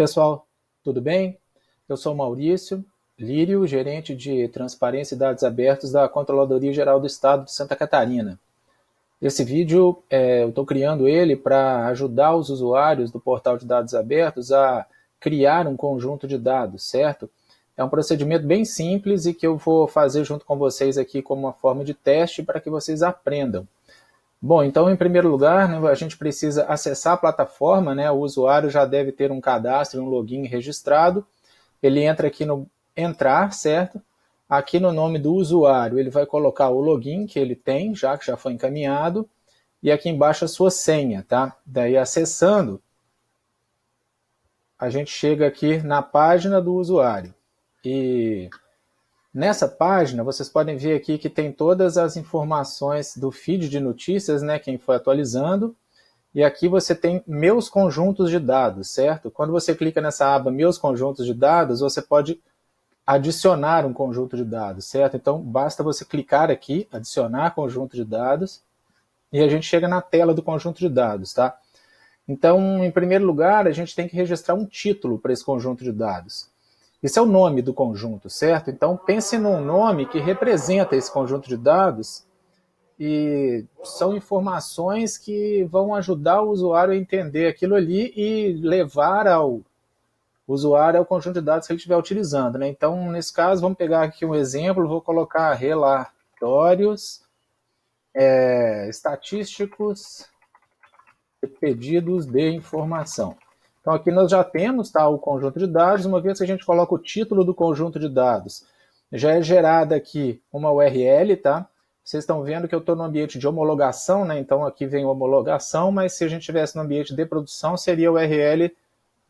pessoal, tudo bem? Eu sou Maurício Lírio, gerente de Transparência e Dados Abertos da Controladoria Geral do Estado de Santa Catarina. Esse vídeo, eu estou criando ele para ajudar os usuários do portal de dados abertos a criar um conjunto de dados, certo? É um procedimento bem simples e que eu vou fazer junto com vocês aqui como uma forma de teste para que vocês aprendam. Bom, então, em primeiro lugar, né, a gente precisa acessar a plataforma, né, o usuário já deve ter um cadastro, um login registrado. Ele entra aqui no Entrar, certo? Aqui no nome do usuário, ele vai colocar o login que ele tem, que já foi encaminhado, e aqui embaixo a sua senha, tá? Daí, acessando, a gente chega aqui na página do usuário. E nessa página, vocês podem ver aqui que tem todas as informações do feed de notícias, né, quem foi atualizando, e aqui você tem Meus Conjuntos de Dados, certo? Quando você clica nessa aba Meus Conjuntos de Dados, você pode adicionar um conjunto de dados, certo? Então, basta você clicar aqui, adicionar conjunto de dados, e a gente chega na tela do conjunto de dados, tá? Então, em primeiro lugar, a gente tem que registrar um título para esse conjunto de dados. Esse é o nome do conjunto, certo? Então, pense num nome que representa esse conjunto de dados e são informações que vão ajudar o usuário a entender aquilo ali e levar ao usuário ao conjunto de dados que ele estiver utilizando, né? Então, nesse caso, vamos pegar aqui um exemplo, vou colocar relatórios estatísticos de pedidos de informação. Então, aqui nós já temos, tá, o conjunto de dados. Uma vez que a gente coloca o título do conjunto de dados, já é gerada aqui uma URL, tá? Vocês estão vendo que eu estou no ambiente de homologação, né? Então, aqui vem homologação, mas se a gente estivesse no ambiente de produção, seria a URL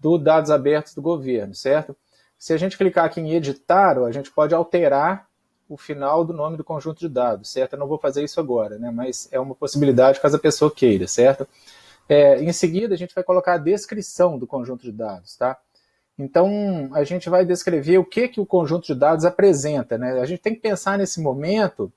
do dados abertos do governo, certo? Se a gente clicar aqui em editar, a gente pode alterar o final do nome do conjunto de dados, certo? Eu não vou fazer isso agora, né? Mas é uma possibilidade caso a pessoa queira, certo? Em seguida, a gente vai colocar a descrição do conjunto de dados, tá? Então, a gente vai descrever o que o conjunto de dados apresenta, né? A gente tem que pensar nesse momento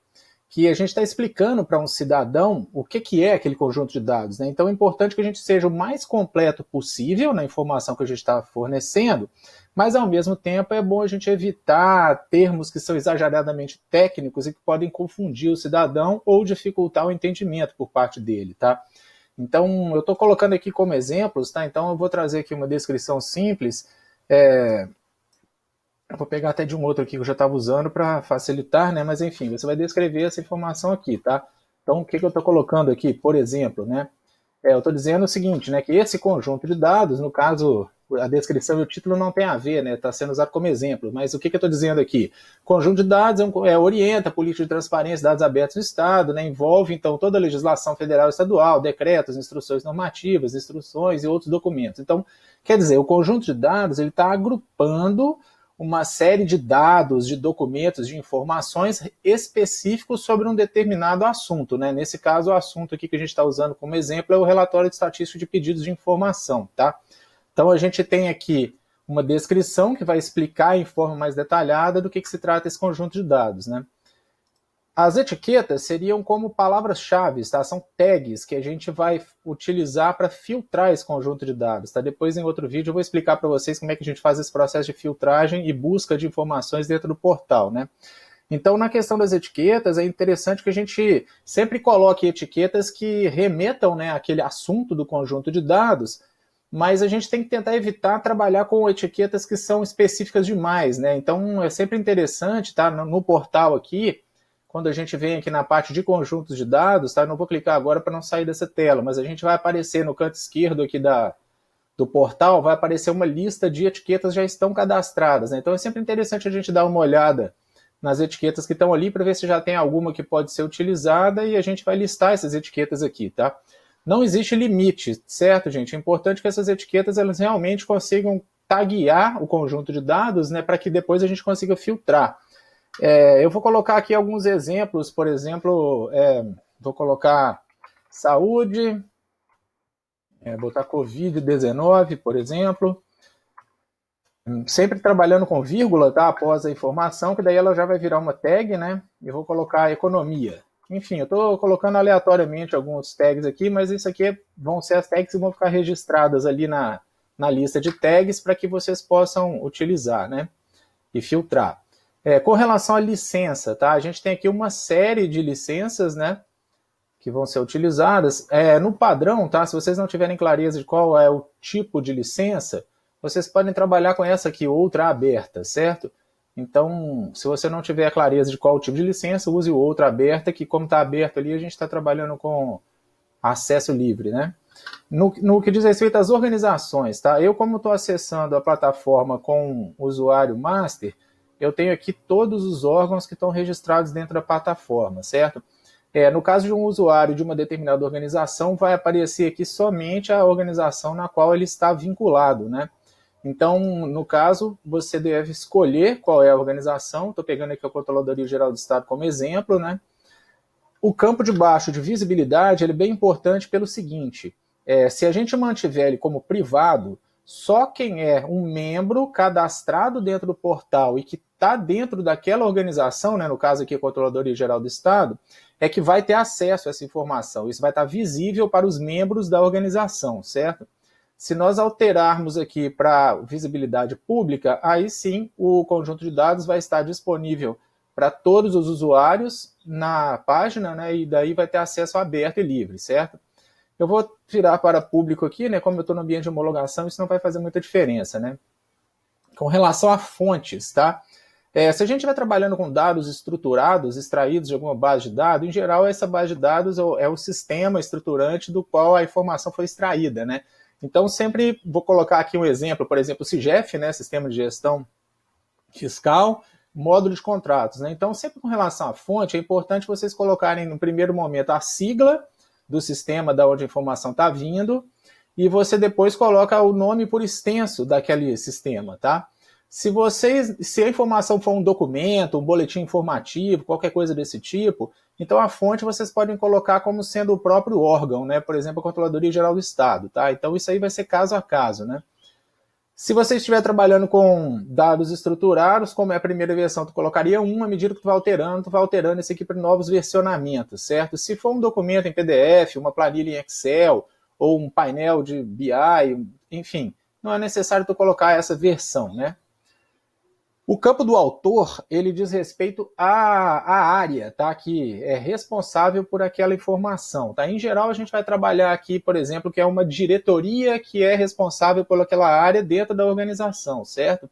que a gente está explicando para um cidadão o que é aquele conjunto de dados, né? Então, é importante que a gente seja o mais completo possível na informação que a gente está fornecendo, mas, ao mesmo tempo, é bom a gente evitar termos que são exageradamente técnicos e que podem confundir o cidadão ou dificultar o entendimento por parte dele, tá? Então, eu estou colocando aqui como exemplos, tá? Então, eu vou trazer aqui uma descrição simples. Eu vou pegar até de um outro aqui que eu já estava usando para facilitar, né? Mas, enfim, você vai descrever essa informação aqui, tá? Então, o que eu estou colocando aqui, por exemplo, né? Eu estou dizendo o seguinte, né? Que esse conjunto de dados, no caso, a descrição e o título não tem a ver, né? Está sendo usado como exemplo. Mas o que eu estou dizendo aqui? Conjunto de dados orienta a política de transparência de dados abertos do Estado, né? Envolve, então, toda a legislação federal e estadual, decretos, instruções normativas, instruções e outros documentos. Então, quer dizer, o conjunto de dados ele está agrupando uma série de dados, de documentos, de informações específicos sobre um determinado assunto, né? Nesse caso, o assunto aqui que a gente está usando como exemplo é o relatório estatístico de pedidos de informação, tá? Então, a gente tem aqui uma descrição que vai explicar em forma mais detalhada do que se trata esse conjunto de dados, né? As etiquetas seriam como palavras-chave, tá? São tags que a gente vai utilizar para filtrar esse conjunto de dados, tá? Depois, em outro vídeo, eu vou explicar para vocês como é que a gente faz esse processo de filtragem e busca de informações dentro do portal, né? Então, na questão das etiquetas, é interessante que a gente sempre coloque etiquetas que remetam, né, àquele assunto do conjunto de dados, mas a gente tem que tentar evitar trabalhar com etiquetas que são específicas demais, né? Então, é sempre interessante, tá? No portal aqui, quando a gente vem aqui na parte de conjuntos de dados, tá? Eu não vou clicar agora para não sair dessa tela, mas a gente vai aparecer no canto esquerdo aqui do portal, vai aparecer uma lista de etiquetas que já estão cadastradas, né? Então é sempre interessante a gente dar uma olhada nas etiquetas que estão ali para ver se já tem alguma que pode ser utilizada e a gente vai listar essas etiquetas aqui, tá? Não existe limite, certo, gente? É importante que essas etiquetas elas realmente consigam taguear o conjunto de dados, né, para que depois a gente consiga filtrar. Eu vou colocar aqui alguns exemplos, por exemplo, vou colocar saúde, botar Covid-19, por exemplo, sempre trabalhando com vírgula, tá, após a informação, que daí ela já vai virar uma tag, né, e vou colocar economia. Enfim, eu estou colocando aleatoriamente alguns tags aqui, mas isso aqui vão ser as tags que vão ficar registradas ali na na lista de tags para que vocês possam utilizar, né? E filtrar. Com relação à licença, tá? A gente tem aqui uma série de licenças, né? Que vão ser utilizadas. No padrão, tá? Se vocês não tiverem clareza de qual é o tipo de licença, vocês podem trabalhar com essa aqui, outra aberta, certo? Então, se você não tiver clareza de qual o tipo de licença, use o outra aberta, que como está aberto ali, a gente está trabalhando com acesso livre, né? No que diz respeito às organizações, tá? Eu, como estou acessando a plataforma com o usuário master, eu tenho aqui todos os órgãos que estão registrados dentro da plataforma, certo? No caso de um usuário de uma determinada organização, vai aparecer aqui somente a organização na qual ele está vinculado, né? Então, no caso, você deve escolher qual é a organização. Estou pegando aqui a Controladoria Geral do Estado como exemplo, né? O campo de baixo de visibilidade ele é bem importante pelo seguinte, se a gente mantiver ele como privado, só quem é um membro cadastrado dentro do portal e que está dentro daquela organização, né, no caso aqui a Controladoria Geral do Estado, é que vai ter acesso a essa informação. Isso vai estar visível para os membros da organização, certo? Se nós alterarmos aqui para visibilidade pública, aí sim o conjunto de dados vai estar disponível para todos os usuários na página, né, e daí vai ter acesso aberto e livre, certo? Eu vou virar para público aqui, né, como eu estou no ambiente de homologação, isso não vai fazer muita diferença, né? Com relação a fontes, tá? Se a gente estiver trabalhando com dados estruturados, extraídos de alguma base de dados, em geral essa base de dados é o sistema estruturante do qual a informação foi extraída, né? Então sempre vou colocar aqui um exemplo, por exemplo, o SIGEF, né, Sistema de Gestão Fiscal, módulo de contratos, né? Então sempre com relação à fonte, é importante vocês colocarem no primeiro momento a sigla do sistema da onde a informação está vindo e você depois coloca o nome por extenso daquele sistema, tá? Se a informação for um documento, um boletim informativo, qualquer coisa desse tipo, então a fonte vocês podem colocar como sendo o próprio órgão, né? Por exemplo, a Controladoria Geral do Estado, tá? Então isso aí vai ser caso a caso, né? Se você estiver trabalhando com dados estruturados, como é a primeira versão, tu colocaria à medida que tu vai alterando esse aqui para novos versionamentos, certo? Se for um documento em PDF, uma planilha em Excel, ou um painel de BI, enfim, não é necessário tu colocar essa versão, né? O campo do autor, ele diz respeito à área, tá? Que é responsável por aquela informação, tá? Em geral, a gente vai trabalhar aqui, por exemplo, que é uma diretoria que é responsável por aquela área dentro da organização, certo?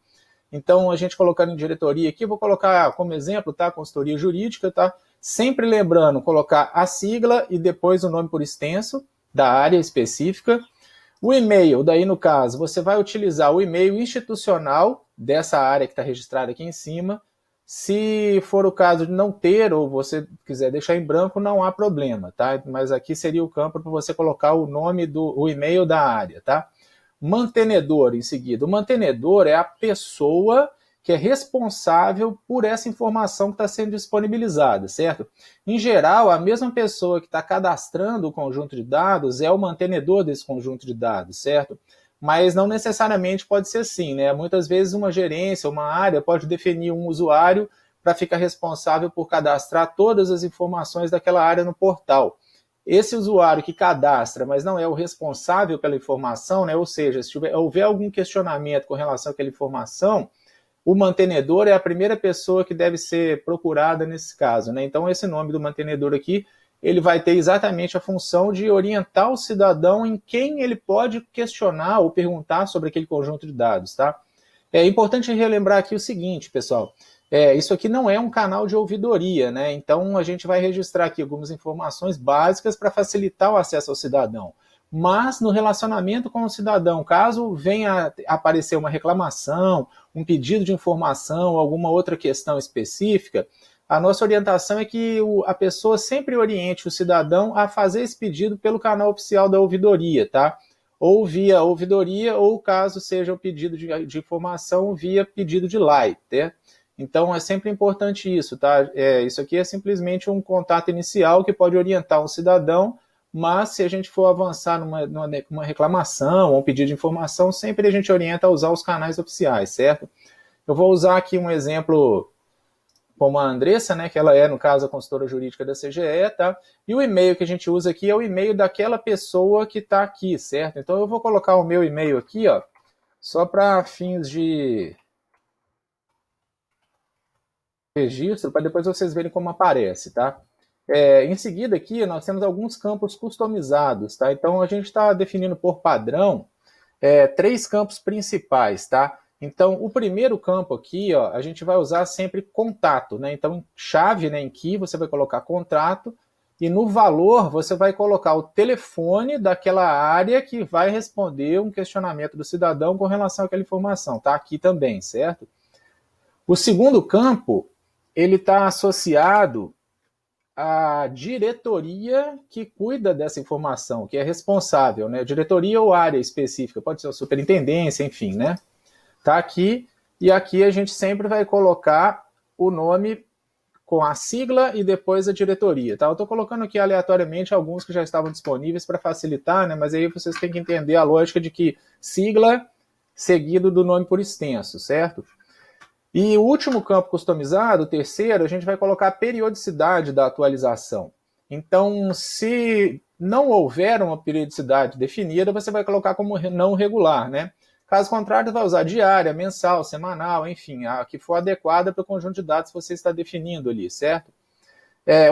Então, a gente colocando em diretoria aqui, vou colocar como exemplo, tá? Consultoria jurídica, tá? Sempre lembrando, colocar a sigla e depois o nome por extenso da área específica. O e-mail, daí no caso, você vai utilizar o e-mail institucional dessa área que está registrada aqui em cima. Se for o caso de não ter, ou você quiser deixar em branco, não há problema, tá? Mas aqui seria o campo para você colocar o nome o e-mail da área, tá? Mantenedor, em seguida. O mantenedor é a pessoa que é responsável por essa informação que está sendo disponibilizada, certo? Em geral, a mesma pessoa que está cadastrando o conjunto de dados é o mantenedor desse conjunto de dados, certo? Mas não necessariamente pode ser assim, né? Muitas vezes uma gerência, uma área pode definir um usuário para ficar responsável por cadastrar todas as informações daquela área no portal. Esse usuário que cadastra, mas não é o responsável pela informação, né? Ou seja, se houver algum questionamento com relação àquela informação, o mantenedor é a primeira pessoa que deve ser procurada nesse caso, né? Então, esse nome do mantenedor aqui, ele vai ter exatamente a função de orientar o cidadão em quem ele pode questionar ou perguntar sobre aquele conjunto de dados, tá? É importante relembrar aqui o seguinte, pessoal, isso aqui não é um canal de ouvidoria, né? Então, a gente vai registrar aqui algumas informações básicas para facilitar o acesso ao cidadão. Mas no relacionamento com o cidadão, caso venha aparecer uma reclamação, um pedido de informação, alguma outra questão específica, a nossa orientação é que a pessoa sempre oriente o cidadão a fazer esse pedido pelo canal oficial da ouvidoria, tá? Ou via ouvidoria, ou caso seja o pedido de informação, via pedido de live, tá? Então é sempre importante isso, tá? Isso aqui é simplesmente um contato inicial que pode orientar um cidadão, mas se a gente for avançar numa reclamação ou um pedido de informação, sempre a gente orienta a usar os canais oficiais, certo? Eu vou usar aqui um exemplo como a Andressa, né, que ela é, no caso, a consultora jurídica da CGE, tá? E o e-mail que a gente usa aqui é o e-mail daquela pessoa que está aqui, certo? Então eu vou colocar o meu e-mail aqui, ó, só para fins de registro, para depois vocês verem como aparece, tá? Em seguida aqui, nós temos alguns campos customizados, tá? Então, a gente está definindo por padrão 3 campos principais, tá? Então, o primeiro campo aqui, ó, a gente vai usar sempre contato, né? Então, chave, né, em key, você vai colocar contrato, e no valor você vai colocar o telefone daquela área que vai responder um questionamento do cidadão com relação àquela informação, tá? Aqui também, certo? O segundo campo, ele está associado à diretoria que cuida dessa informação, que é responsável, né? Diretoria ou área específica, pode ser a superintendência, enfim, né? Tá aqui, e aqui a gente sempre vai colocar o nome com a sigla e depois a diretoria, tá? Eu estou colocando aqui aleatoriamente alguns que já estavam disponíveis para facilitar, né? Mas aí vocês têm que entender a lógica de que sigla seguido do nome por extenso, certo? E o último campo customizado, o terceiro, a gente vai colocar a periodicidade da atualização. Então, se não houver uma periodicidade definida, você vai colocar como não regular, né? Caso contrário, vai usar diária, mensal, semanal, enfim, a que for adequada para o conjunto de dados que você está definindo ali, certo?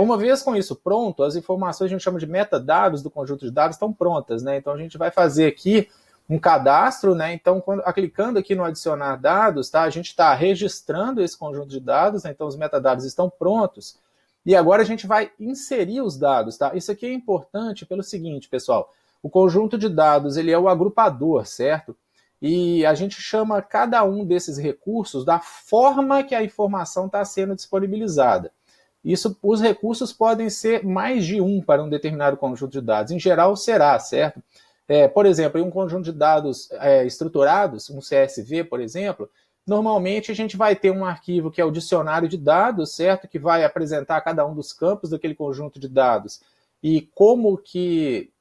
Uma vez com isso pronto, as informações a gente chama de metadados do conjunto de dados estão prontas, né? Então a gente vai fazer aqui um cadastro, né? Então, clicando aqui no adicionar dados, tá? A gente está registrando esse conjunto de dados, né? Então os metadados estão prontos. E agora a gente vai inserir os dados, tá? Isso aqui é importante pelo seguinte, pessoal. O conjunto de dados, ele é o agrupador, certo? E a gente chama cada um desses recursos da forma que a informação está sendo disponibilizada. Os recursos podem ser mais de um para um determinado conjunto de dados. Em geral, será, certo? Por exemplo, em um conjunto de dados estruturados, um CSV, por exemplo, normalmente a gente vai ter um arquivo que é o dicionário de dados, certo? Que vai apresentar cada um dos campos daquele conjunto de dados e como que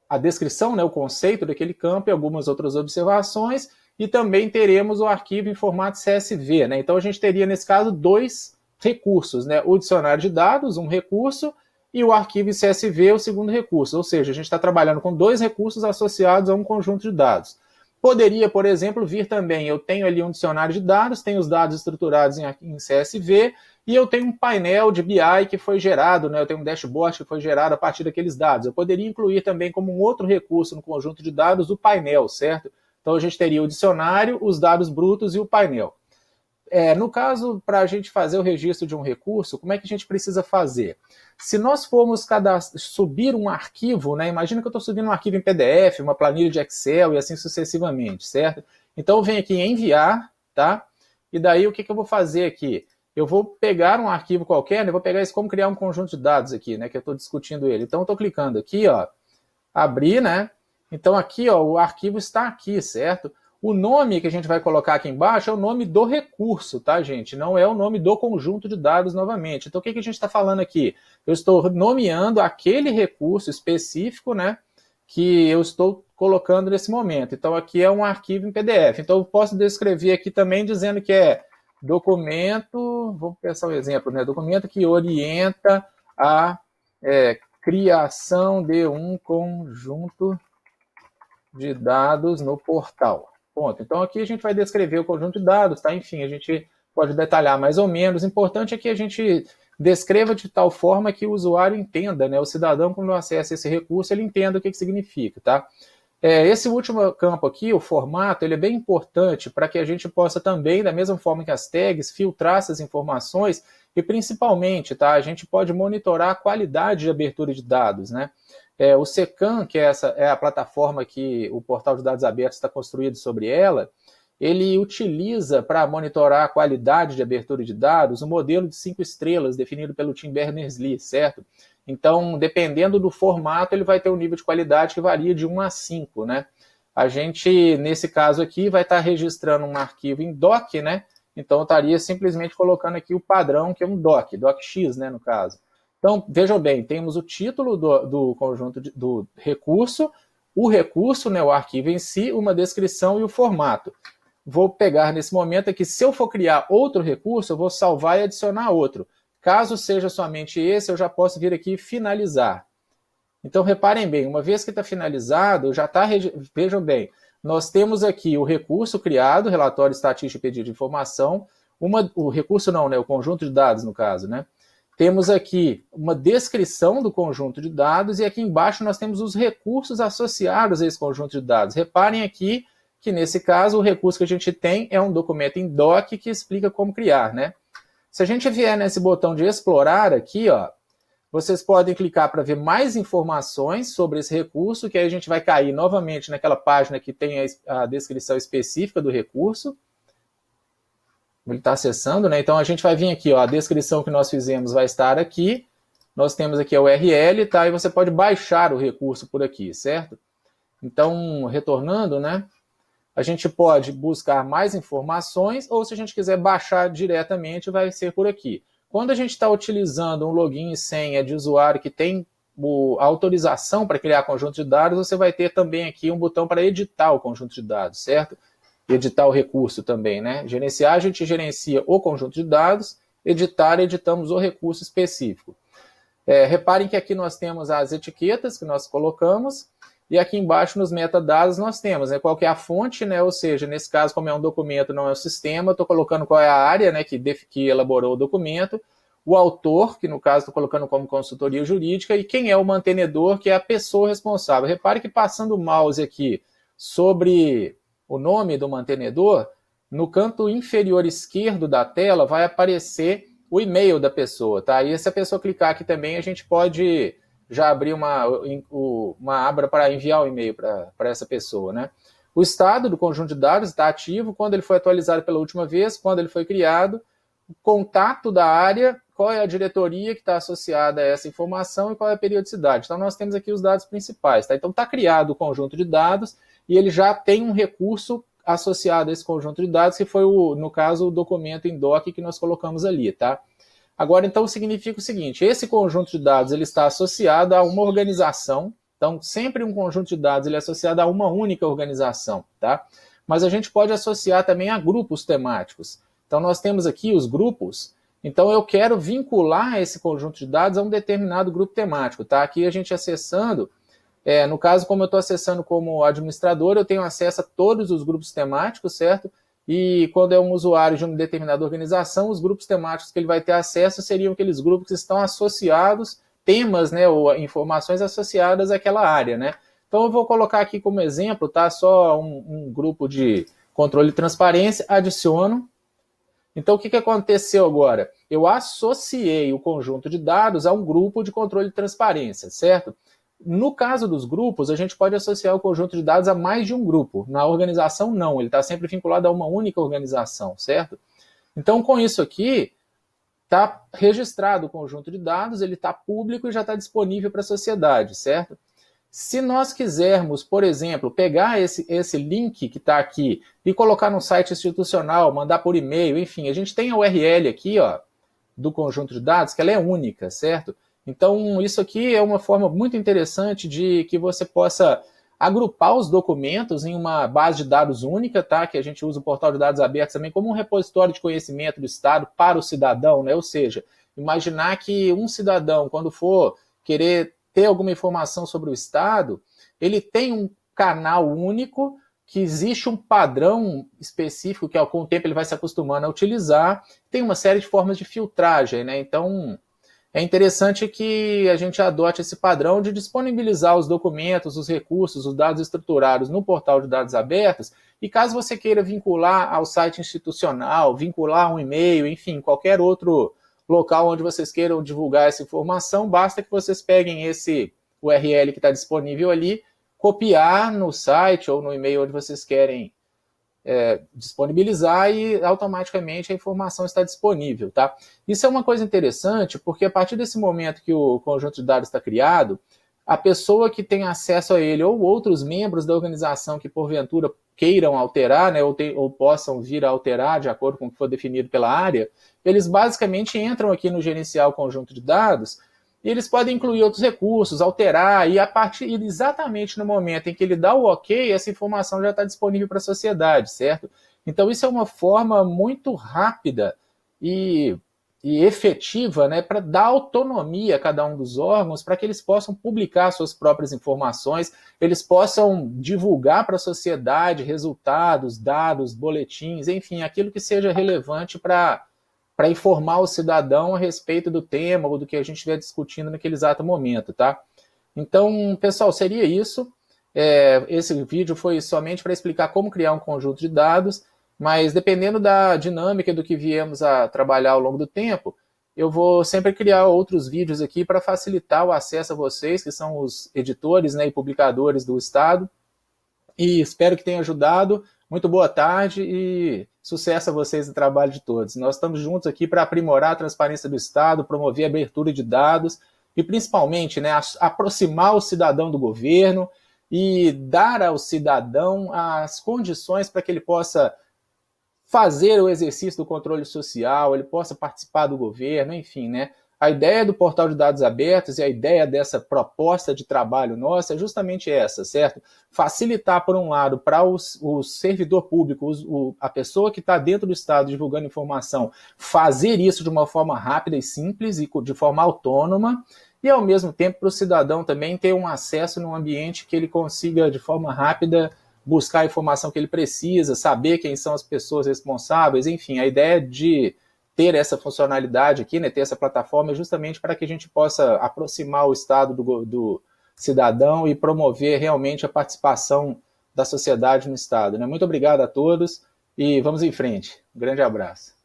a descrição, né, o conceito daquele campo e algumas outras observações, e também teremos o arquivo em formato CSV, né? Então a gente teria, nesse caso, 2 recursos, né? O dicionário de dados, um recurso, e o arquivo em CSV, o segundo recurso. Ou seja, a gente está trabalhando com 2 recursos associados a um conjunto de dados. Poderia, por exemplo, vir também, eu tenho ali um dicionário de dados, tenho os dados estruturados em CSV, e eu tenho um painel de BI que foi gerado, né? Eu tenho um dashboard que foi gerado a partir daqueles dados. Eu poderia incluir também como um outro recurso no conjunto de dados o painel, certo? Então a gente teria o dicionário, os dados brutos e o painel. No caso, para a gente fazer o registro de um recurso, como é que a gente precisa fazer? Se nós formos subir um arquivo, né? Imagina que eu estou subindo um arquivo em PDF, uma planilha de Excel e assim sucessivamente, certo? Então eu venho aqui em enviar, tá? E daí o que eu vou fazer aqui? Eu vou pegar um arquivo qualquer, né? Eu vou pegar isso como criar um conjunto de dados aqui, né? Que eu estou discutindo ele. Então eu estou clicando aqui, ó, abrir, né? Então aqui, ó, o arquivo está aqui, certo? O nome que a gente vai colocar aqui embaixo é o nome do recurso, tá, gente? Não é o nome do conjunto de dados novamente. Então o que a gente está falando aqui? Eu estou nomeando aquele recurso específico, né? Que eu estou colocando nesse momento. Então aqui é um arquivo em PDF. Então eu posso descrever aqui também dizendo que é documento, vamos pensar um exemplo, né? Documento que orienta a criação de um conjunto de dados no portal. Ponto. Então aqui a gente vai descrever o conjunto de dados, tá? Enfim, a gente pode detalhar mais ou menos. O importante é que a gente descreva de tal forma que o usuário entenda, né? O cidadão, quando acessa esse recurso, ele entenda o que significa, tá? Esse último campo aqui, o formato, ele é bem importante para que a gente possa também, da mesma forma que as tags, filtrar essas informações e principalmente, tá? A gente pode monitorar a qualidade de abertura de dados, né? O SECAM, que é a plataforma que o portal de dados abertos está construído sobre ela, ele utiliza para monitorar a qualidade de abertura de dados o modelo de 5 estrelas definido pelo Tim Berners-Lee, certo? Então, dependendo do formato, ele vai ter um nível de qualidade que varia de 1 a 5, né? A gente, nesse caso aqui, vai estar registrando um arquivo em doc, né? Então, eu estaria simplesmente colocando aqui o padrão, que é um docx, né, no caso. Então, vejam bem, temos o título do conjunto do recurso, o recurso, né, o arquivo em si, uma descrição e o formato. Vou pegar nesse momento aqui, se eu for criar outro recurso, eu vou salvar e adicionar outro. Caso seja somente esse, eu já posso vir aqui e finalizar. Então, reparem bem, uma vez que está finalizado, já está, vejam bem, nós temos aqui o recurso criado, relatório estatístico e pedido de informação, o recurso não, né, o conjunto de dados no caso, né? Temos aqui uma descrição do conjunto de dados e aqui embaixo nós temos os recursos associados a esse conjunto de dados. Reparem aqui que nesse caso o recurso que a gente tem é um documento em doc que explica como criar, né? Se a gente vier nesse botão de explorar aqui, ó, vocês podem clicar para ver mais informações sobre esse recurso, que aí a gente vai cair novamente naquela página que tem a descrição específica do recurso. Ele está acessando, né? Então a gente vai vir aqui, ó, a descrição que nós fizemos vai estar aqui. Nós temos aqui a URL, tá? E você pode baixar o recurso por aqui, certo? Então, retornando, né? A gente pode buscar mais informações, ou se a gente quiser baixar diretamente, vai ser por aqui. Quando a gente está utilizando um login e senha de usuário que tem a autorização para criar conjunto de dados, você vai ter também aqui um botão para editar o conjunto de dados, certo? Editar o recurso também, né? Gerenciar, a gente gerencia o conjunto de dados, editar, editamos o recurso específico. Reparem que aqui nós temos as etiquetas que nós colocamos, e aqui embaixo nos metadados nós temos, né, qual que é a fonte, né, ou seja, nesse caso, como é um documento, não é um sistema, estou colocando qual é a área, né, que elaborou o documento, o autor, que no caso estou colocando como consultoria jurídica, e quem é o mantenedor, que é a pessoa responsável. Repare que passando o mouse aqui sobre o nome do mantenedor, no canto inferior esquerdo da tela vai aparecer o e-mail da pessoa, tá? E se a pessoa clicar aqui também, a gente pode já abrir uma aba para enviar o e-mail para essa pessoa, né? O estado do conjunto de dados está ativo, quando ele foi atualizado pela última vez, quando ele foi criado, o contato da área, qual é a diretoria que está associada a essa informação e qual é a periodicidade. Então, nós temos aqui os dados principais, tá? Então, está criado o conjunto de dados e ele já tem um recurso associado a esse conjunto de dados, que foi, no caso, o documento em doc que nós colocamos ali, tá? Agora, então, significa o seguinte, esse conjunto de dados ele está associado a uma organização, então, sempre um conjunto de dados ele é associado a uma única organização, tá? Mas a gente pode associar também a grupos temáticos. Então, nós temos aqui os grupos, então eu quero vincular esse conjunto de dados a um determinado grupo temático, tá? Aqui a gente acessando, no caso, como eu estou acessando como administrador, eu tenho acesso a todos os grupos temáticos, certo? E quando é um usuário de uma determinada organização, os grupos temáticos que ele vai ter acesso seriam aqueles grupos que estão associados, temas, né, ou informações associadas àquela área, né? Então eu vou colocar aqui como exemplo, tá? Só um grupo de controle e transparência, adiciono. Então o que aconteceu agora? Eu associei o conjunto de dados a um grupo de controle e transparência, certo? No caso dos grupos, a gente pode associar o conjunto de dados a mais de um grupo. Na organização, não. Ele está sempre vinculado a uma única organização, certo? Então, com isso aqui, está registrado o conjunto de dados, ele está público e já está disponível para a sociedade, certo? Se nós quisermos, por exemplo, pegar esse link que está aqui e colocar no site institucional, mandar por e-mail, enfim, a gente tem a URL aqui, ó, do conjunto de dados, que ela é única, certo? Então, isso aqui é uma forma muito interessante de que você possa agrupar os documentos em uma base de dados única, tá? Que a gente usa o portal de dados abertos também como um repositório de conhecimento do Estado para o cidadão, né? Ou seja, imaginar que um cidadão, quando for querer ter alguma informação sobre o Estado, ele tem um canal único, que existe um padrão específico que com o tempo ele vai se acostumando a utilizar, tem uma série de formas de filtragem, né? Então, é interessante que a gente adote esse padrão de disponibilizar os documentos, os recursos, os dados estruturados no portal de dados abertos, e caso você queira vincular ao site institucional, vincular um e-mail, enfim, qualquer outro local onde vocês queiram divulgar essa informação, basta que vocês peguem esse URL que está disponível ali, copiar no site ou no e-mail onde vocês querem disponibilizar e automaticamente a informação está disponível, tá? Isso é uma coisa interessante porque a partir desse momento que o conjunto de dados está criado, a pessoa que tem acesso a ele ou outros membros da organização que porventura queiram alterar, né, ou possam vir a alterar de acordo com o que for definido pela área, eles basicamente entram aqui no gerenciar o conjunto de dados e eles podem incluir outros recursos, alterar, e a partir exatamente no momento em que ele dá o ok, essa informação já está disponível para a sociedade, certo? Então isso é uma forma muito rápida e e efetiva, né, para dar autonomia a cada um dos órgãos, para que eles possam publicar suas próprias informações, eles possam divulgar para a sociedade resultados, dados, boletins, enfim, aquilo que seja relevante para informar o cidadão a respeito do tema ou do que a gente estiver discutindo naquele exato momento, tá? Então, pessoal, seria isso. Esse vídeo foi somente para explicar como criar um conjunto de dados, mas dependendo da dinâmica do que viemos a trabalhar ao longo do tempo, eu vou sempre criar outros vídeos aqui para facilitar o acesso a vocês, que são os editores, né, e publicadores do Estado, e espero que tenha ajudado. Muito boa tarde e sucesso a vocês no trabalho de todos. Nós estamos juntos aqui para aprimorar a transparência do Estado, promover a abertura de dados e, principalmente, né, aproximar o cidadão do governo e dar ao cidadão as condições para que ele possa fazer o exercício do controle social, ele possa participar do governo, enfim, né? A ideia do portal de dados abertos e a ideia dessa proposta de trabalho nossa é justamente essa, certo? Facilitar, por um lado, para o servidor público, a pessoa que está dentro do Estado divulgando informação, fazer isso de uma forma rápida e simples e de forma autônoma, e ao mesmo tempo para o cidadão também ter um acesso num ambiente que ele consiga, de forma rápida, buscar a informação que ele precisa, saber quem são as pessoas responsáveis, enfim, a ideia de ter essa funcionalidade aqui, né, ter essa plataforma, é justamente para que a gente possa aproximar o Estado do cidadão e promover realmente a participação da sociedade no Estado, né? Muito obrigado a todos e vamos em frente. Um grande abraço.